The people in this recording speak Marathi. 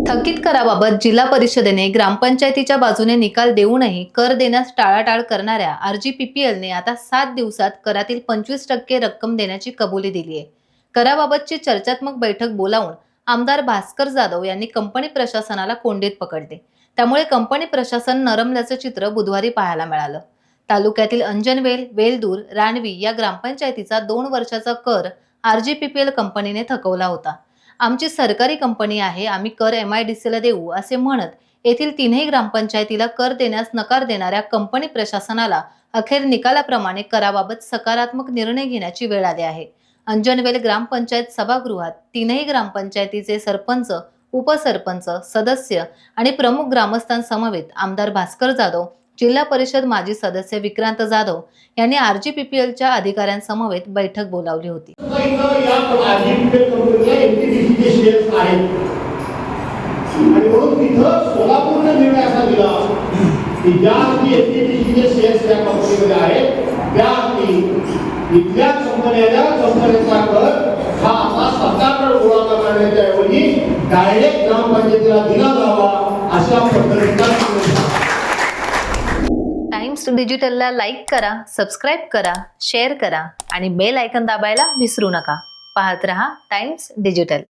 थकीत कराबाबत जिल्हा परिषदेने ग्रामपंचायतीच्या बाजूने निकाल देऊनही कर देण्यास टाळाटाळ करणाऱ्या RGPPLने आता 7 दिवसात करातील 25% रक्कम देण्याची कबुली दिली आहे. कराबाबतची चर्चात्मक बैठक बोलावून आमदार भास्कर जाधव यांनी कंपनी प्रशासनाला कोंडीत पकडले. त्यामुळे कंपनी प्रशासन नरमल्याचं चित्र बुधवारी पाहायला मिळालं. तालुक्यातील अंजनवेल, वेलदूर, रानवी या ग्रामपंचायतीचा 2 वर्षाचा कर RGPPL कंपनीने थकवला होता. आमची सरकारी कंपनी आहे, आम्ही कर MIDCला देऊ असे म्हणत येथील 3ही ग्रामपंचायतीला कर देण्यास नकार देणाऱ्या कंपनी प्रशासनाला अखेर निकालाप्रमाणे कराबाबत सकारात्मक निर्णय घेण्याची वेळ आली आहे. अंजनवेल ग्रामपंचायत सभागृहात 3ही ग्रामपंचायतीचे सरपंच, उपसरपंच, सदस्य आणि प्रमुख ग्रामस्थांसमवेत आमदार भास्कर जाधव, जिल्हा परिषद माजी सदस्य विक्रांत जाधव यांनी RGPPLच्या अधिकाऱ्यांसमवेत बैठक बोलावली होती. सोलापूरने निर्णय असा दिला की ज्या एनटीपीसीचे शेअर्स या कंपनीमध्ये आहेत त्या इथल्या कंपन्यांचा कर हा आता सरकारकडे गोळा करण्याच्या ऐवजी डायरेक्ट ग्रामपंचायतीला दिला जावा अशा पद्धतीचा. टाइम्स डिजिटलला लाईक करा, सबस्क्राईब करा, शेअर करा आणि बेल आयकॉन दाबायला विसरू नका. पाहत रहा टाइम्स डिजिटल.